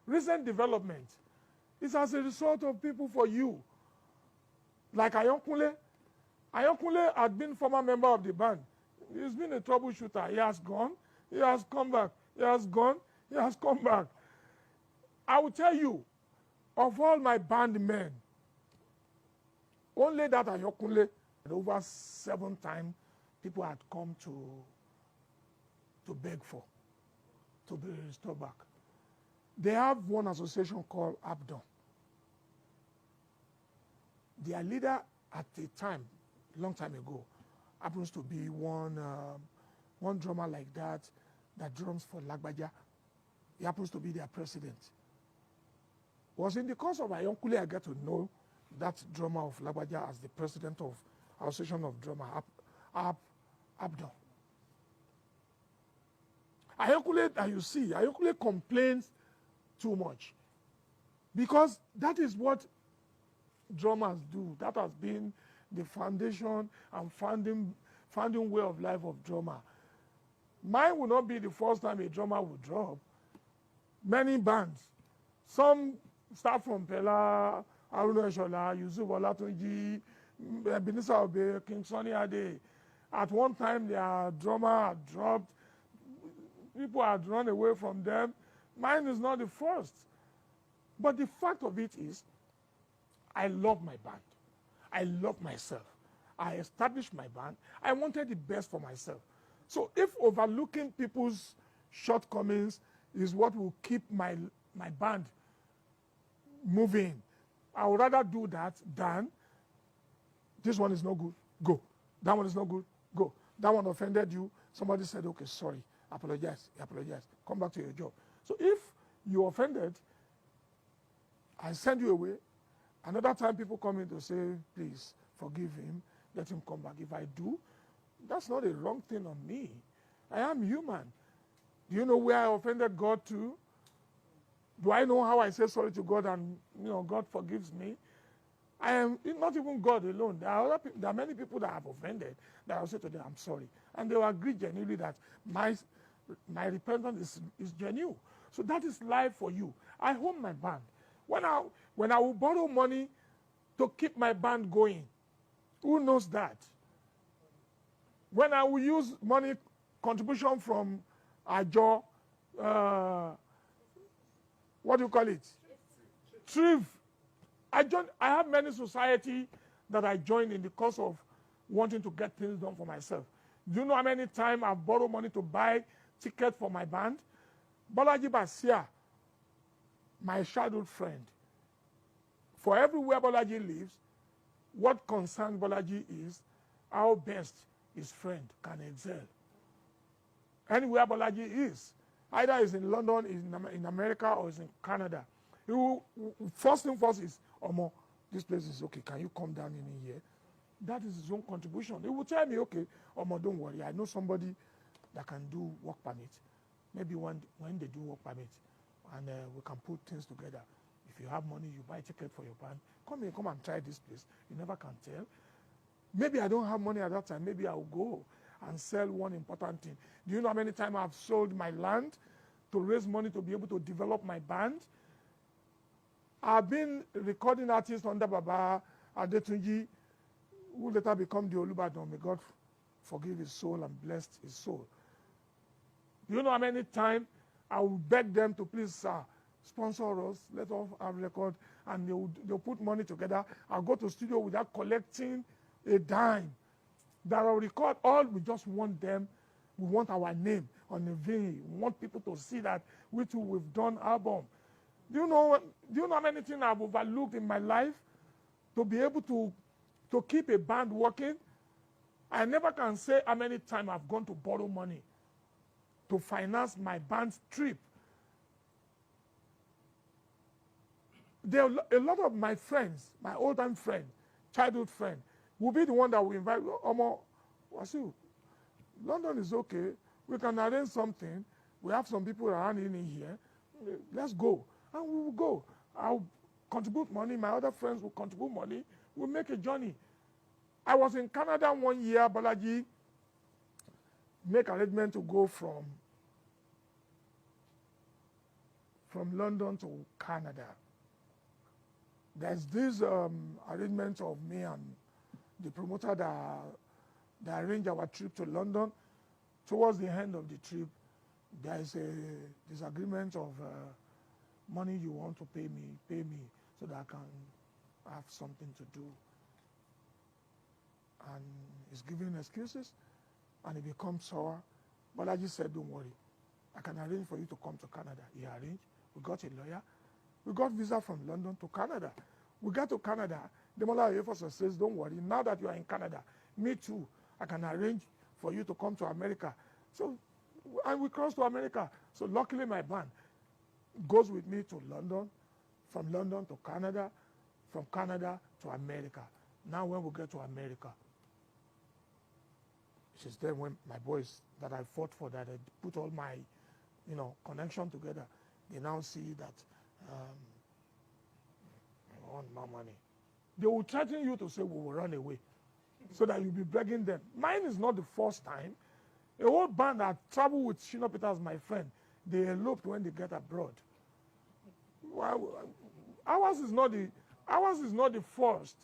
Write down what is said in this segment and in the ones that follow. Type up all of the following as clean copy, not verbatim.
recent development is as a result of people for you. Like Ayankunle. Ayankunle had been former member of the band. He's been a troubleshooter. He has gone. He has come back. He has gone. He has come back. I will tell you, of all my band men, only that Ayankunle, over 7 times, people had come to beg for, to be restored back. They have one association called Abdon. Their leader at the time, long time ago, happens to be one drummer like that drums for Lagbaja. He happens to be their president. It was in the course of Ayankunle I got to know that drummer of Lagbaja as the president of Association of Drummer, Abdon. Ayankunle, that you see, Ayankunle complains too much because that is what drummers do. That has been the foundation and founding way of life of drummer. Mine will not be the first time a drummer will drop. Many bands, some start from Pella, Aruna Eshola, Yusuf Olatunji, Ebenezer Obey, King Sunny Ade. At one time, their drummer had dropped. People had run away from them. Mine is not the first. But the fact of it is, I love my band. I love myself. I established my band. I wanted the best for myself. So if overlooking people's shortcomings is what will keep my band moving, I would rather do that than this one is no good, go. That one is no good, go. That one offended you. Somebody said, okay, sorry, apologize, come back to your job. So if you offended, I send you away. Another time people come in to say, please forgive him, let him come back. If I do, that's not a wrong thing on me. I am human. Do you know where I offended God to? Do I know how I say sorry to God and God forgives me? I am not even God alone. There are many people that have offended that I will say to them, I'm sorry. And they will agree genuinely that my repentance is genuine. So that is life for you. I own my band. When I will borrow money to keep my band going, who knows that? When I will use money contribution from Ajo, what do you call it? Thrift. I have many society that I joined in the course of wanting to get things done for myself. Do you know how many times I've borrowed money to buy tickets for my band? Bolaji Basia, my childhood friend. For everywhere Bolaji lives, what concerns Bolaji is how best his friend can excel. Anywhere Bolaji is, either is in London, is in America, or is in Canada. First thing first is, Omo, this place is okay. Can you come down in here? That is his own contribution. He will tell me, okay, Omo, don't worry. I know somebody that can do work permit. Maybe when they do work permit, and we can put things together. If you have money, you buy a ticket for your band. Come and try this place. You never can tell. Maybe I don't have money at that time. Maybe I'll go and sell one important thing. Do you know how many times I've sold my land to raise money to be able to develop my band? I've been recording artists under Baba Adetunji, who later become the Olubadan. May God forgive his soul and bless his soul. Do you know how many times I will beg them to please sponsor us, let us have record, and they'll put money together. I'll go to studio without collecting a dime. That I'll record all, we just want them. We want our name on the vinyl. We want people to see that we too, we've done album. Do you know how many things I've overlooked in my life to be able to keep a band working? I never can say how many times I've gone to borrow money to finance my band's trip. There are a lot of my friends, my old-time friend, childhood friend, will be the one that will invite, Omo, Wasu, London is okay. We can arrange something. We have some people around in here. Let's go. And we will go. I'll contribute money. My other friends will contribute money. We'll make a journey. I was in Canada one year. Bolaji make arrangement to go from from London to Canada. There's this arrangement of me and the promoter that arranged our trip to London. Towards the end of the trip, there is a disagreement of money you want to pay me so that I can have something to do. And he's giving excuses, and it becomes sour. But I just said, don't worry. I can arrange for you to come to Canada. He arranged. We got a lawyer. We got visa from London to Canada. We got to Canada. The Mola Air Force says, don't worry. Now that you are in Canada, me too, I can arrange for you to come to America. So, and we crossed to America. So luckily my band goes with me to London, from London to Canada, from Canada to America. Now when we get to America, it's then when my boys that I fought for, that I put all my, connection together, they now see that I want more money. They will threaten you to say, we will run away, so that you'll be begging them. Mine is not the first time. A whole band that traveled with Shino Peters, my friend, they eloped when they get abroad. Well, ours is not the first.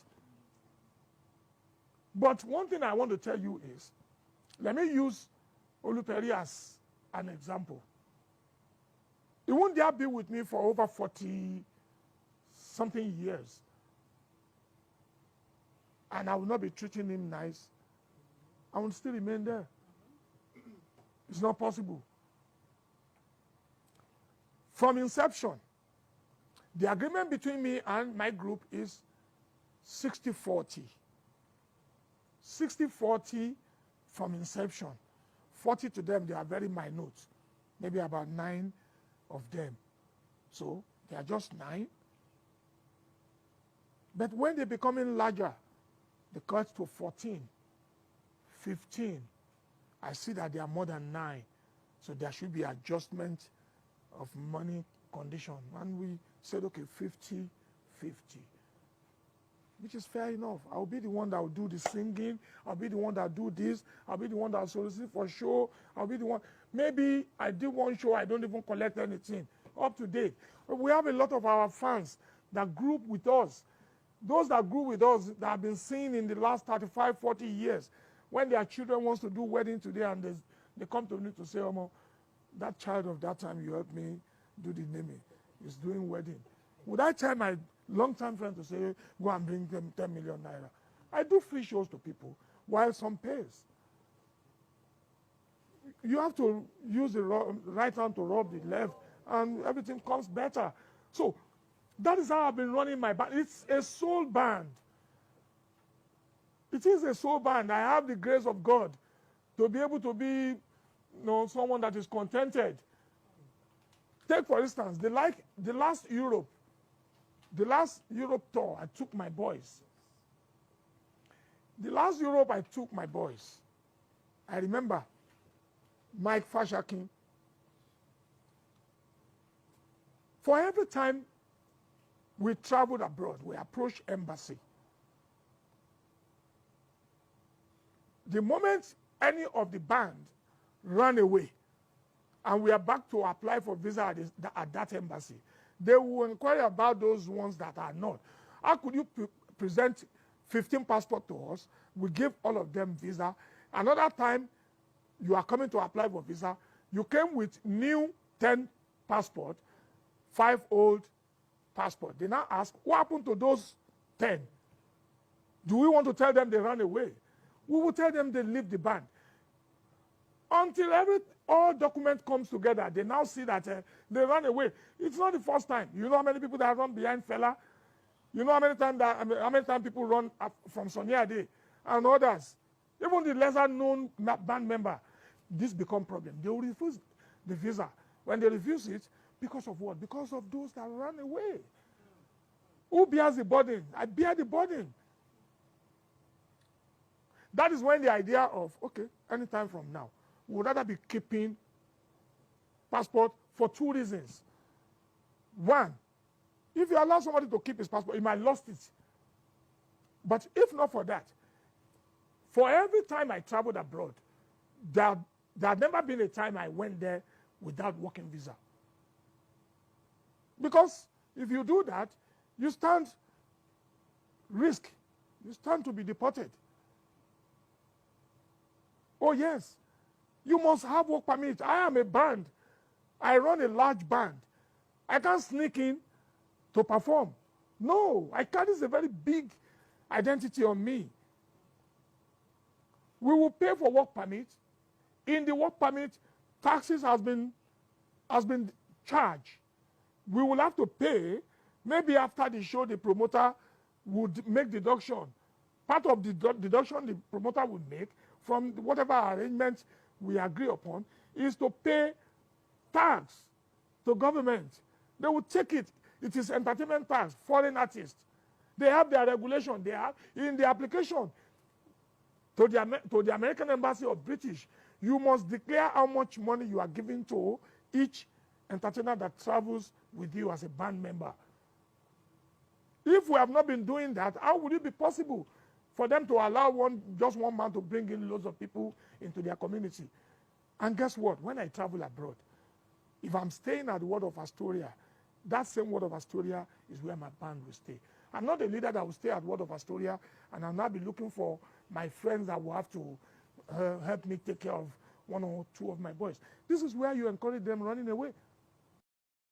But one thing I want to tell you is, let me use Oluperi as an example. He won't dare be with me for over 40-something years. And I will not be treating him nice. I will still remain there. It's not possible. From inception, the agreement between me and my group is 60-40. 60-40 from inception. 40 to them, they are very minute. Maybe about 9 of them. So they are just 9. But when they're becoming larger, they cut to 14, 15. I see that they are more than 9. So there should be adjustment of money condition. And we said, okay, 50-50. Which is fair enough. I'll be the one that will do the singing. I'll be the one that will do this. I'll be the one that will solicit for show. I'll be the one. Maybe I do one show, I don't even collect anything. Up to date. But we have a lot of our fans that group with us. Those that grew with us that have been seen in the last 35, 40 years. When their children wants to do wedding today and they come to me to say, Omo, that child of that time you helped me do the naming is doing wedding. Would I tell my long-time friend to say, go and bring them 10 million naira? I do free shows to people while some pays. You have to use the right hand to rub the left and everything comes better. So that is how I've been running my band. It's a soul band. It is a soul band. I have the grace of God to be able to be someone that is contented. Take, for instance, the last Europe tour, I took my boys. The last Europe I took my boys, I remember Mike Fashakin. For every time we traveled abroad, we approached embassy. The moment any of the band ran away and we are back to apply for visa at that embassy, they will inquire about those ones that are not. How could you present 15 passports to us? We give all of them visa. Another time, you are coming to apply for visa. You came with new 10 passport, 5 old passport. They now ask, what happened to those 10? Do we want to tell them they ran away? We will tell them they leave the band. Until all document comes together, they now see that they ran away. It's not the first time. You know how many people that have run behind Fela? You know how many times people run from Sonny Ade and others? Even the lesser known band member, this become problem. They will refuse the visa. When they refuse it, because of what? Because of those that ran away. Who bears the burden? I bear the burden. That is when the idea of, okay, anytime from now, we would rather be keeping passport for 2 reasons. One, if you allow somebody to keep his passport, he might lost it. But if not for that, for every time I traveled abroad, there had never been a time I went there without working visa. Because if you do that, you stand risk. You stand to be deported. Oh, yes. You must have work permit. I am a band. I run a large band. I can't sneak in to perform. No, I carry a very big identity on me. We will pay for work permit. In the work permit, taxes has been charged. We will have to pay. Maybe after the show, the promoter would make deduction. Part of the deduction the promoter would make from whatever arrangement we agree upon is to pay tax to government. They will take it. It is entertainment tax, foreign artists. They have their regulation. They have in the application to the American Embassy or British, you must declare how much money you are giving to each entertainer that travels with you as a band member. If we have not been doing that, how would it be possible for them to allow just one man to bring in loads of people into their community? And guess what? When I travel abroad, if I'm staying at the Word of Astoria, that same Word of Astoria is where my band will stay. I'm not a leader that will stay at Word of Astoria and I'll not be looking for my friends that will have to help me take care of one or two of my boys. This is where you encourage them running away.